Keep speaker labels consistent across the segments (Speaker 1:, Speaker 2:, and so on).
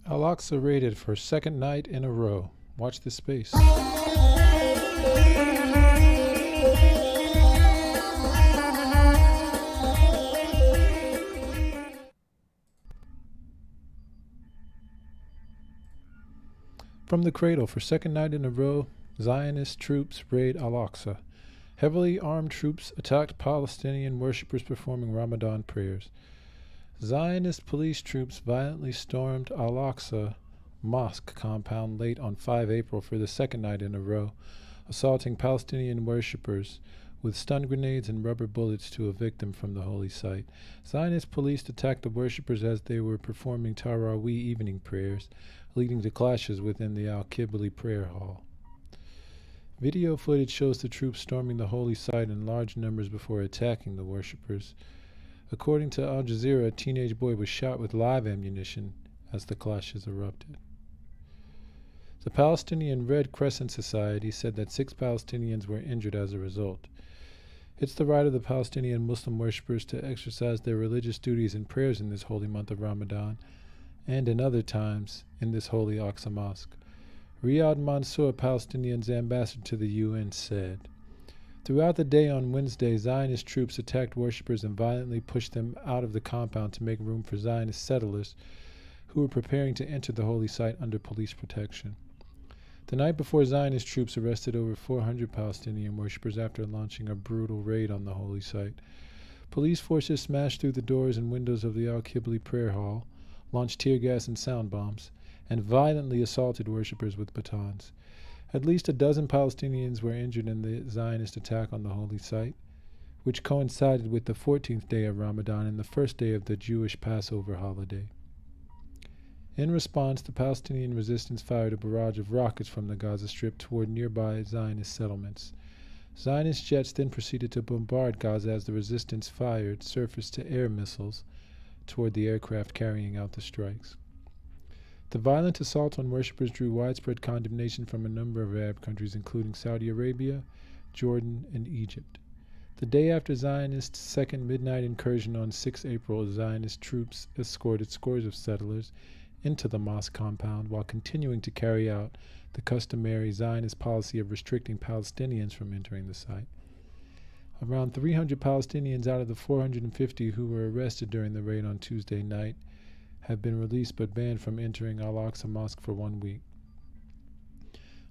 Speaker 1: Al-Aqsa raided for second night in a row. Watch this space. From the cradle, for second night in a row, Zionist troops raid Al-Aqsa. Heavily armed troops attacked Palestinian worshippers performing Ramadan prayers. Zionist police troops violently stormed Al-Aqsa mosque compound late on 5 April for the second night in a row, assaulting Palestinian worshippers with stun grenades and rubber bullets to evict them from the holy site. Zionist police attacked the worshippers as they were performing Taraweeh evening prayers, leading to clashes within the Al-Qibli prayer hall. Video footage shows the troops storming the holy site in large numbers before attacking the worshippers. According to Al Jazeera, a teenage boy was shot with live ammunition as the clashes erupted. The Palestinian Red Crescent Society said that 6 Palestinians were injured as a result. It's the right of the Palestinian Muslim worshippers to exercise their religious duties and prayers in this holy month of Ramadan, and in other times in this holy Aqsa Mosque. Riyad Mansour, Palestinians' ambassador to the UN, said, "Throughout the day on Wednesday, Zionist troops attacked worshippers and violently pushed them out of the compound to make room for Zionist settlers who were preparing to enter the holy site under police protection. The night before, Zionist troops arrested over 400 Palestinian worshippers after launching a brutal raid on the holy site. Police forces smashed through the doors and windows of the Al-Qibli prayer hall, launched tear gas and sound bombs, and violently assaulted worshippers with batons. At least a dozen Palestinians were injured in the Zionist attack on the holy site, which coincided with the 14th day of Ramadan and the first day of the Jewish Passover holiday. In response, the Palestinian resistance fired a barrage of rockets from the Gaza Strip toward nearby Zionist settlements. Zionist jets then proceeded to bombard Gaza as the resistance fired surface-to-air missiles toward the aircraft carrying out the strikes. The violent assault on worshippers drew widespread condemnation from a number of Arab countries, including Saudi Arabia, Jordan, and Egypt. The day after Zionists' second midnight incursion on 6 April, Zionist troops escorted scores of settlers into the mosque compound while continuing to carry out the customary Zionist policy of restricting Palestinians from entering the site. Around 300 Palestinians out of the 450 who were arrested during the raid on Tuesday night have been released but banned from entering Al-Aqsa Mosque for 1 week.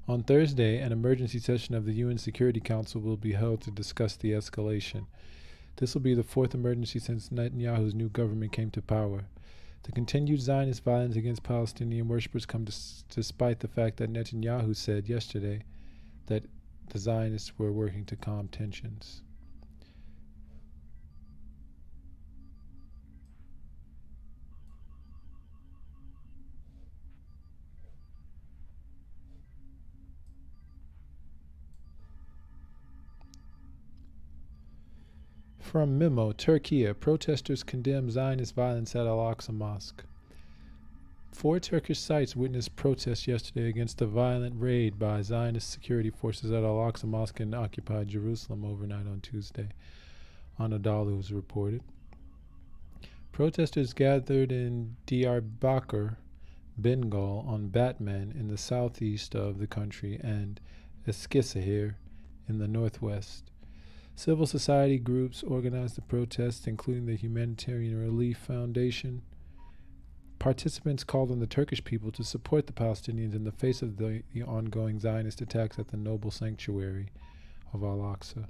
Speaker 1: On Thursday, an emergency session of the UN Security Council will be held to discuss the escalation. This will be the 4th emergency since Netanyahu's new government came to power. The continued Zionist violence against Palestinian worshippers comes despite the fact that Netanyahu said yesterday that the Zionists were working to calm tensions. From Memo, Turkey, protesters condemn Zionist violence at Al-Aqsa Mosque. 4 Turkish sites witnessed protests yesterday against the violent raid by Zionist security forces at Al-Aqsa Mosque in occupied Jerusalem overnight on Tuesday, Anadolu's reported. Protesters gathered in Diyarbakir, Bengal on Batman in the southeast of the country and Eskişehir in the northwest. Civil society groups organized the protests, including the Humanitarian Relief Foundation. Participants called on the Turkish people to support the Palestinians in the face of the ongoing Zionist attacks at the noble sanctuary of Al-Aqsa.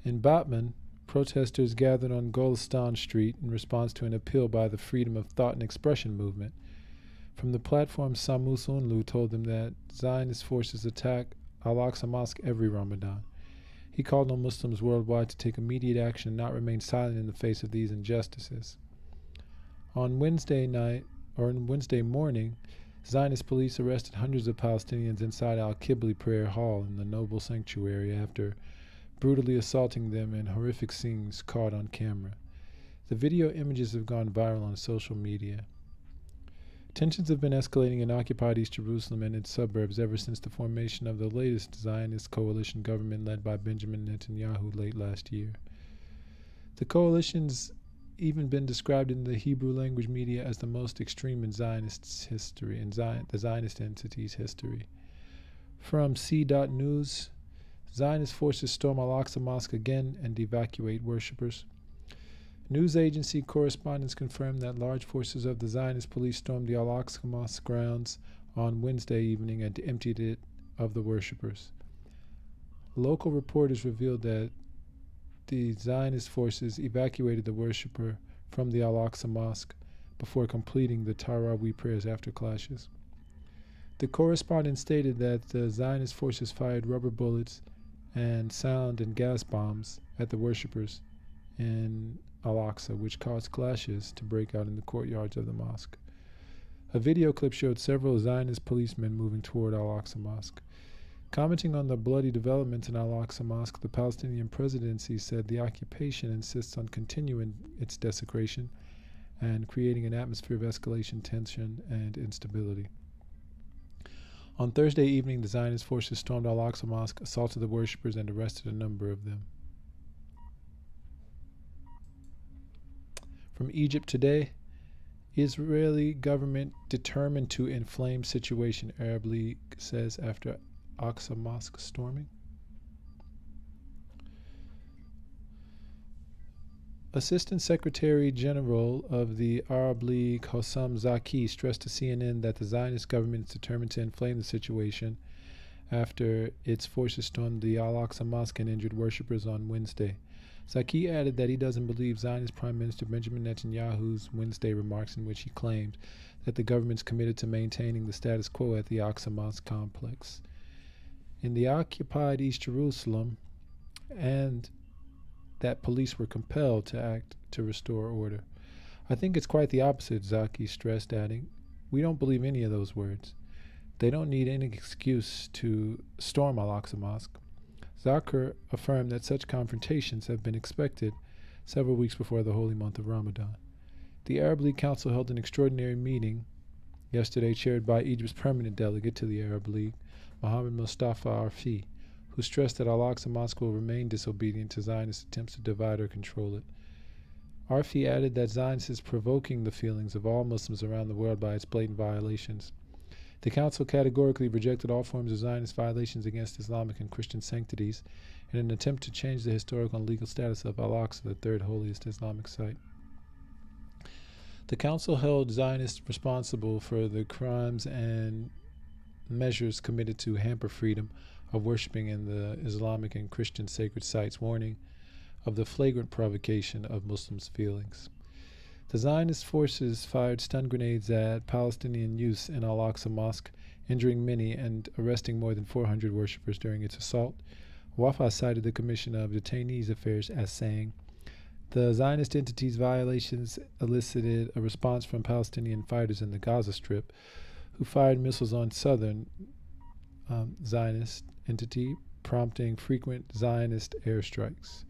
Speaker 1: In Batman, protesters gathered on Golistan Street in response to an appeal by the Freedom of Thought and Expression movement. From the platform, Samus Unlu told them that Zionist forces attack Al-Aqsa Mosque every Ramadan. He called on Muslims worldwide to take immediate action and not remain silent in the face of these injustices. On Wednesday morning, Zionist police arrested hundreds of Palestinians inside Al-Qibli prayer hall in the noble sanctuary after brutally assaulting them in horrific scenes caught on camera. The video images have gone viral on social media. Tensions have been escalating in occupied East Jerusalem and its suburbs ever since the formation of the latest Zionist coalition government led by Benjamin Netanyahu late last year. The coalition's even been described in the Hebrew language media as the most extreme in Zionist history, the Zionist entity's history. From C.News, Zionist forces storm Al-Aqsa Mosque again and evacuate worshippers. News agency correspondents confirmed that large forces of the Zionist police stormed the Al-Aqsa Mosque grounds on Wednesday evening and emptied it of the worshippers. Local reporters revealed that the Zionist forces evacuated the worshipper from the Al-Aqsa Mosque before completing the Tarawih prayers after clashes. The correspondent stated that the Zionist forces fired rubber bullets and sound and gas bombs at the worshippers in Al-Aqsa, which caused clashes to break out in the courtyards of the mosque. A video clip showed several Zionist policemen moving toward Al-Aqsa Mosque. Commenting on the bloody developments in Al-Aqsa Mosque, the Palestinian presidency said the occupation insists on continuing its desecration and creating an atmosphere of escalation, tension, and instability. On Thursday evening, the Zionist forces stormed Al-Aqsa Mosque, assaulted the worshippers, and arrested a number of them. From Egypt today, Israeli government determined to inflame situation, Arab League says after Aqsa Mosque storming. Assistant Secretary General of the Arab League Hossam Zaki stressed to CNN that the Zionist government is determined to inflame the situation after its forces stormed the Al-Aqsa Mosque and injured worshippers on Wednesday. Zaki added that he doesn't believe Zionist Prime Minister Benjamin Netanyahu's Wednesday remarks in which he claimed that the government's committed to maintaining the status quo at the Aqsa Mosque complex in the occupied East Jerusalem, and that police were compelled to act to restore order. I think it's quite the opposite, Zaki stressed, adding, "We don't believe any of those words. They don't need any excuse to storm Al-Aqsa Mosque." Zakir affirmed that such confrontations have been expected several weeks before the holy month of Ramadan. The Arab League Council held an extraordinary meeting yesterday chaired by Egypt's permanent delegate to the Arab League, Mohammed Mustafa Arfi, who stressed that Al-Aqsa Mosque will remain disobedient to Zionist attempts to divide or control it. Arfi added that Zionist is provoking the feelings of all Muslims around the world by its blatant violations. The Council categorically rejected all forms of Zionist violations against Islamic and Christian sanctities in an attempt to change the historical and legal status of Al-Aqsa, the third holiest Islamic site. The Council held Zionists responsible for the crimes and measures committed to hamper freedom of worshiping in the Islamic and Christian sacred sites, warning of the flagrant provocation of Muslims' feelings. The Zionist forces fired stun grenades at Palestinian youths in Al-Aqsa Mosque, injuring many and arresting more than 400 worshippers during its assault. Wafa cited the Commission of Detainees Affairs as saying, "The Zionist entity's violations elicited a response from Palestinian fighters in the Gaza Strip, who fired missiles on southern Zionist entity, prompting frequent Zionist airstrikes."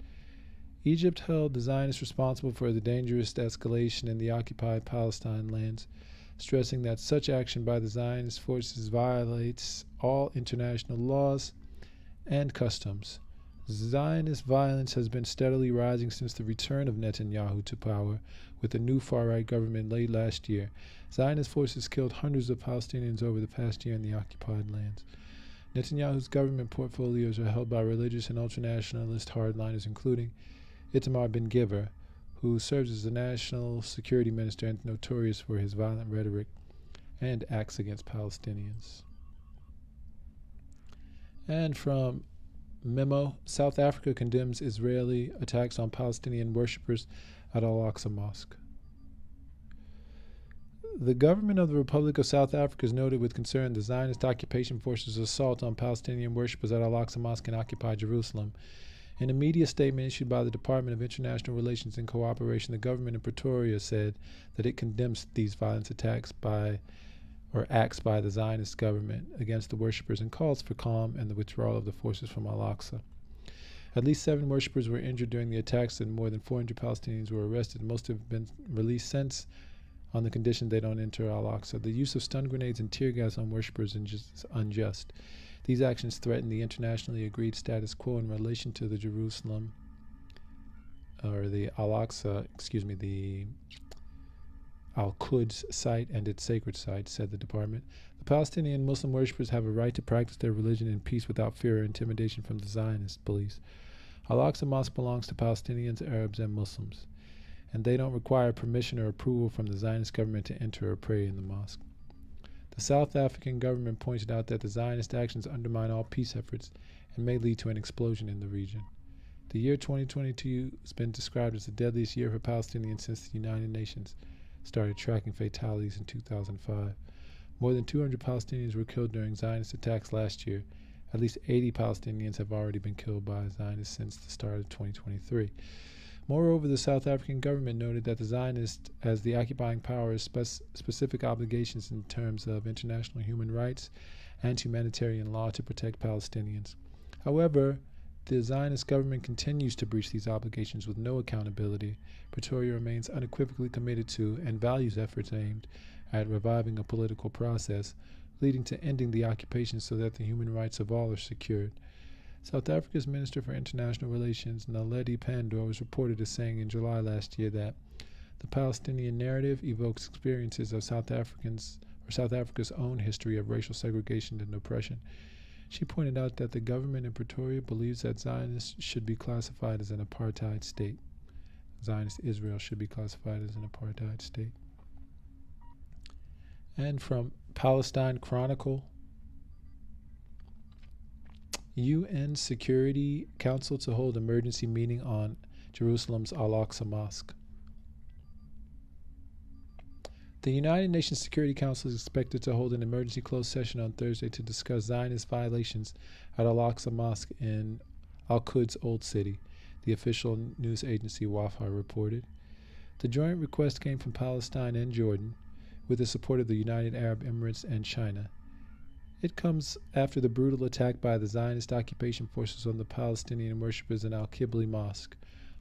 Speaker 1: Egypt held the Zionists responsible for the dangerous escalation in the occupied Palestine lands, stressing that such action by the Zionist forces violates all international laws and customs. Zionist violence has been steadily rising since the return of Netanyahu to power with the new far-right government late last year. Zionist forces killed hundreds of Palestinians over the past year in the occupied lands. Netanyahu's government portfolios are held by religious and ultranationalist hardliners, including Itamar Ben-Gvir, who serves as the national security minister and notorious for his violent rhetoric and acts against Palestinians. And from Memo, South Africa condemns Israeli attacks on Palestinian worshippers at Al-Aqsa Mosque. The government of the Republic of South Africa has noted with concern the Zionist occupation forces' assault on Palestinian worshippers at Al-Aqsa Mosque in occupied Jerusalem. In a media statement issued by the Department of International Relations and Cooperation, the government in Pretoria said that it condemns these violent attacks acts by the Zionist government against the worshippers and calls for calm and the withdrawal of the forces from Al-Aqsa. At least 7 worshippers were injured during the attacks and more than 400 Palestinians were arrested. Most have been released since on the condition they don't enter Al-Aqsa. The use of stun grenades and tear gas on worshippers is unjust. These actions threaten the internationally agreed status quo in relation to the Jerusalem or the Al-Aqsa, the Al-Quds site and its sacred site, said the department. The Palestinian Muslim worshippers have a right to practice their religion in peace without fear or intimidation from the Zionist police. Al-Aqsa Mosque belongs to Palestinians, Arabs, and Muslims, and they don't require permission or approval from the Zionist government to enter or pray in the mosque. The South African government pointed out that the Zionist actions undermine all peace efforts and may lead to an explosion in the region. The year 2022 has been described as the deadliest year for Palestinians since the United Nations started tracking fatalities in 2005. More than 200 Palestinians were killed during Zionist attacks last year. At least 80 Palestinians have already been killed by Zionists since the start of 2023. Moreover, the South African government noted that the Zionists, as the occupying power, has specific obligations in terms of international human rights and humanitarian law to protect Palestinians. However, the Zionist government continues to breach these obligations with no accountability. Pretoria remains unequivocally committed to and values efforts aimed at reviving a political process, leading to ending the occupation so that the human rights of all are secured. South Africa's Minister for International Relations, Naledi Pandor, was reported as saying in July last year that the Palestinian narrative evokes experiences of South Africa's own history of racial segregation and oppression. She pointed out that the government in Pretoria believes that Zionists should be classified as an apartheid state. Zionist Israel should be classified as an apartheid state. And from Palestine Chronicle, UN Security Council to hold emergency meeting on Jerusalem's Al-Aqsa Mosque. The United Nations Security Council is expected to hold an emergency closed session on Thursday to discuss Zionist violations at Al-Aqsa Mosque in Al-Quds Old City, the official news agency Wafa reported. The joint request came from Palestine and Jordan, with the support of the United Arab Emirates and China. It comes after the brutal attack by the Zionist occupation forces on the Palestinian worshippers in Al-Qibli Mosque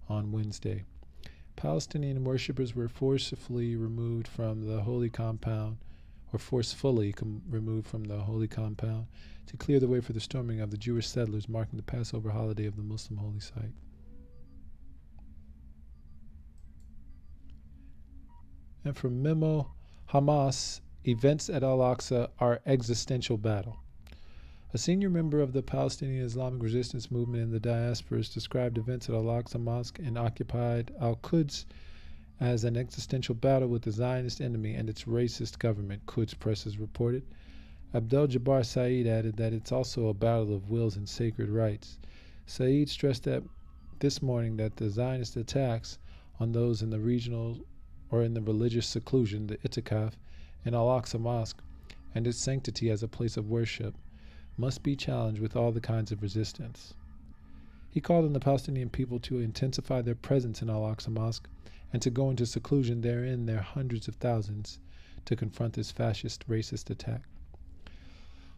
Speaker 1: on Wednesday. Palestinian worshippers were forcefully removed from the holy compound to clear the way for the storming of the Jewish settlers marking the Passover holiday of the Muslim holy site. And from Memo, Hamas, events at Al-Aqsa are existential battle. A senior member of the Palestinian Islamic resistance movement in the diaspora has described events at Al-Aqsa Mosque in occupied Al-Quds as an existential battle with the Zionist enemy and its racist government, Quds Press has reported. Abdel Jabbar Said added that it's also a battle of wills and sacred rights. Said stressed that this morning that the Zionist attacks on those in the regional or in the religious seclusion, the itikaf, in Al-Aqsa Mosque and its sanctity as a place of worship must be challenged with all the kinds of resistance. He called on the Palestinian people to intensify their presence in Al-Aqsa Mosque and to go into seclusion therein their hundreds of thousands to confront this fascist, racist attack.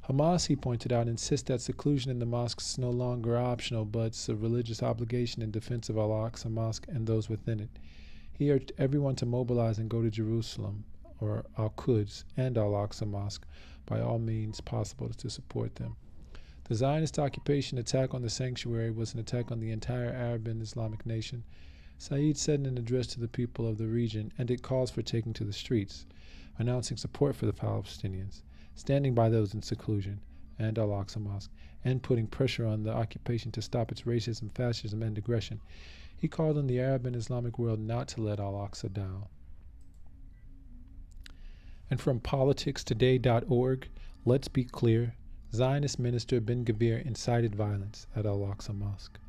Speaker 1: Hamas, he pointed out, insists that seclusion in the mosques is no longer optional, but it's a religious obligation in defense of Al-Aqsa Mosque and those within it. He urged everyone to mobilize and go to Jerusalem, or Al-Quds, and Al-Aqsa Mosque by all means possible to support them. The Zionist occupation attack on the sanctuary was an attack on the entire Arab and Islamic nation, Said said in an address to the people of the region, and it calls for taking to the streets, announcing support for the Palestinians, standing by those in seclusion, and Al-Aqsa Mosque, and putting pressure on the occupation to stop its racism, fascism, and aggression. He called on the Arab and Islamic world not to let Al-Aqsa down. And from politicstoday.org, let's be clear, Zionist minister Ben-Gvir incited violence at Al-Aqsa Mosque.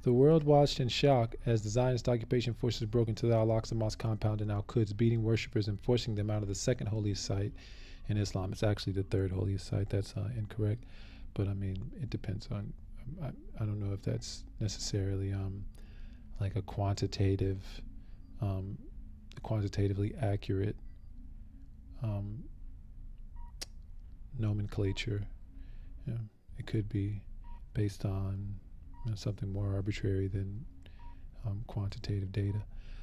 Speaker 1: The world watched in shock as the Zionist occupation forces broke into the Al-Aqsa Mosque compound in Al-Quds, beating worshippers and forcing them out of the second holiest site in Islam. It's actually the third holiest site. That's incorrect, but I mean, it depends on, I don't know if that's necessarily like a quantitatively accurate nomenclature. Yeah, it could be based on something more arbitrary than quantitative data.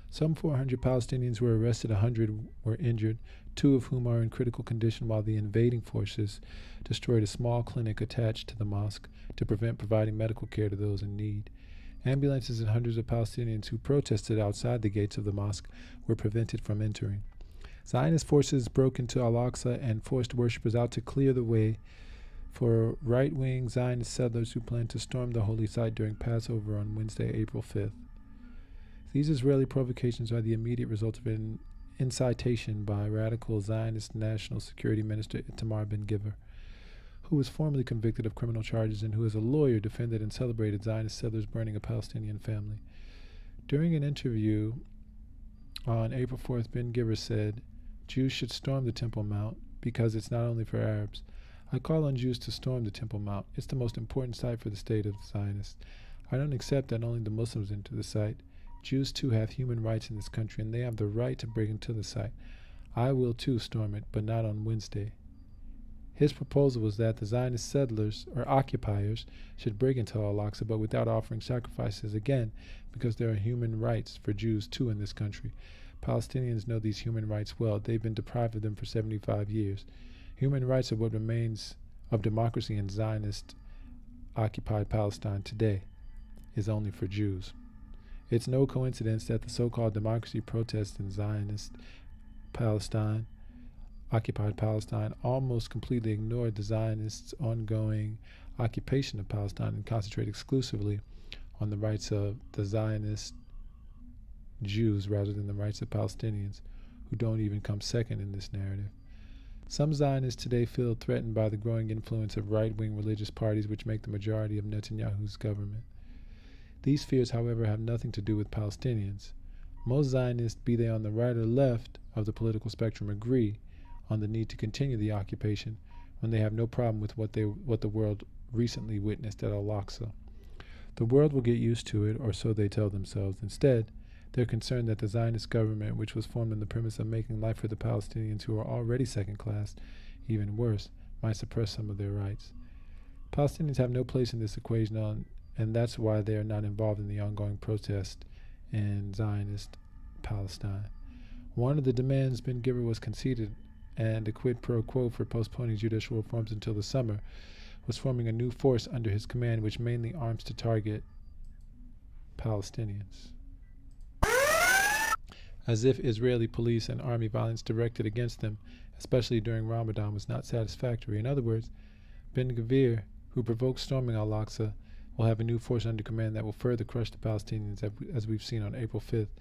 Speaker 1: Some 400 Palestinians were arrested, 100 were injured, 2 of whom are in critical condition, while the invading forces destroyed a small clinic attached to the mosque to prevent providing medical care to those in need. Ambulances and hundreds of Palestinians who protested outside the gates of the mosque were prevented from entering. Zionist forces broke into Al-Aqsa and forced worshippers out to clear the way for right-wing Zionist settlers who planned to storm the holy site during Passover on Wednesday, April 5th. These Israeli provocations are the immediate result of an incitation by radical Zionist National Security Minister Itamar Ben-Gvir, who was formerly convicted of criminal charges and who as a lawyer defended and celebrated Zionist settlers burning a Palestinian family. During an interview on April 4th, Ben-Gvir said, "Jews should storm the Temple Mount because it's not only for Arabs. I call on Jews to storm the Temple Mount. It's the most important site for the state of the Zionists. I don't accept that only the Muslims enter the site. Jews too have human rights in this country, and they have the right to break into the site. I will too storm it, but not on Wednesday." His proposal was that the Zionist settlers, or occupiers, should break into Al-Aqsa, but without offering sacrifices again, because there are human rights for Jews too in this country. Palestinians know these human rights well. They've been deprived of them for 75 years. Human rights are what remains of democracy in Zionist-occupied Palestine today is only for Jews. It's no coincidence that the so-called democracy protests in Zionist Palestine, occupied Palestine, almost completely ignored the Zionists' ongoing occupation of Palestine and concentrate exclusively on the rights of the Zionist Jews rather than the rights of Palestinians, who don't even come second in this narrative. Some Zionists today feel threatened by the growing influence of right-wing religious parties which make the majority of Netanyahu's government. These fears, however, have nothing to do with Palestinians. Most Zionists, be they on the right or left of the political spectrum, agree on the need to continue the occupation when they have no problem with what the world recently witnessed at Al-Aqsa. The world will get used to it, or so they tell themselves. Instead, they're concerned that the Zionist government, which was formed on the premise of making life for the Palestinians who are already second-class, even worse, might suppress some of their rights. Palestinians have no place in this equation, and that's why they are not involved in the ongoing protest in Zionist Palestine. One of the demands Ben-Gvir was conceded, and a quid pro quo for postponing judicial reforms until the summer, was forming a new force under his command which mainly arms to target Palestinians. As if Israeli police and army violence directed against them, especially during Ramadan, was not satisfactory. In other words, Ben-Gvir, who provoked storming Al-Aqsa, will have a new force under command that will further crush the Palestinians, as we've seen on April 5th.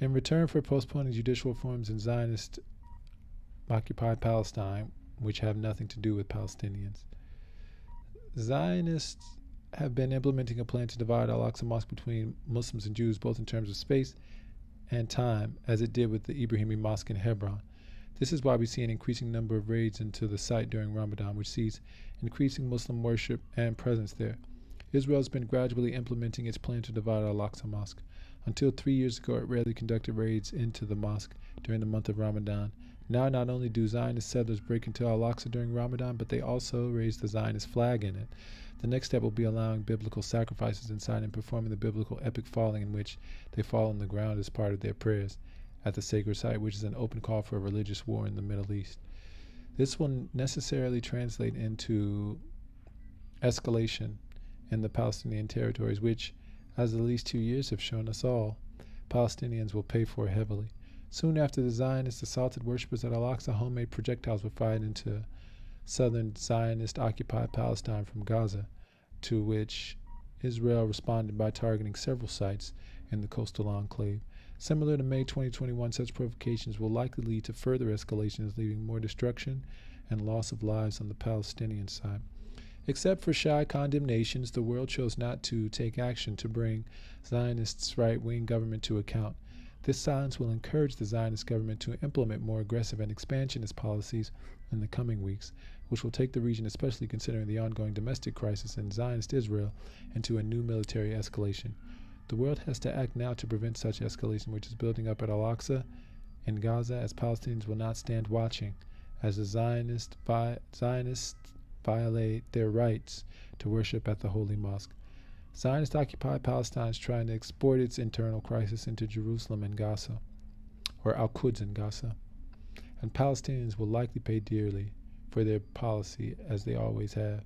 Speaker 1: In return for postponing judicial reforms in Zionist-occupied Palestine, which have nothing to do with Palestinians, Zionists have been implementing a plan to divide Al-Aqsa Mosque between Muslims and Jews, both in terms of space and time, as it did with the Ibrahimi Mosque in Hebron. This is why we see an increasing number of raids into the site during Ramadan, which sees increasing Muslim worship and presence there. Israel has been gradually implementing its plan to divide Al-Aqsa Mosque. Until 3 years ago, it rarely conducted raids into the mosque during the month of Ramadan. Now, not only do Zionist settlers break into Al-Aqsa during Ramadan, but they also raise the Zionist flag in it. The next step will be allowing biblical sacrifices inside and performing the biblical epic falling, in which they fall on the ground as part of their prayers at the sacred site, which is an open call for a religious war in the Middle East. This will necessarily translate into escalation in the Palestinian territories, which, as the least 2 years have shown us all, Palestinians will pay for heavily. Soon after the Zionists assaulted worshippers at Al-Aqsa, homemade projectiles were fired into southern Zionist-occupied Palestine from Gaza, to which Israel responded by targeting several sites in the coastal enclave. Similar to May 2021, such provocations will likely lead to further escalations, leaving more destruction and loss of lives on the Palestinian side. Except for shy condemnations, the world chose not to take action to bring Zionists' right-wing government to account. This silence will encourage the Zionist government to implement more aggressive and expansionist policies in the coming weeks, which will take the region, especially considering the ongoing domestic crisis in Zionist Israel, into a new military escalation. The world has to act now to prevent such escalation, which is building up at Al-Aqsa in Gaza, as Palestinians will not stand watching as the Zionists violate their rights to worship at the Holy Mosque. Zionist-occupied Palestine is trying to export its internal crisis into Jerusalem and Gaza, or Al-Quds and Gaza, and Palestinians will likely pay dearly for their policy, as they always have.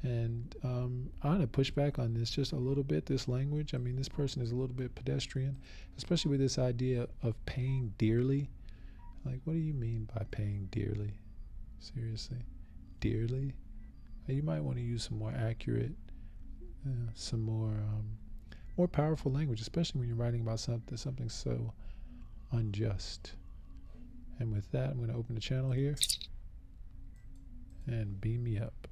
Speaker 1: And I'm going to push back on this just a little bit, this language. I mean, this person is a little bit pedestrian, especially with this idea of paying dearly. Like, what do you mean by paying dearly? Seriously? Dearly? You might want to use some more accurate, some more powerful language, especially when you're writing about something so unjust. And with that, I'm going to open the channel here and beam me up.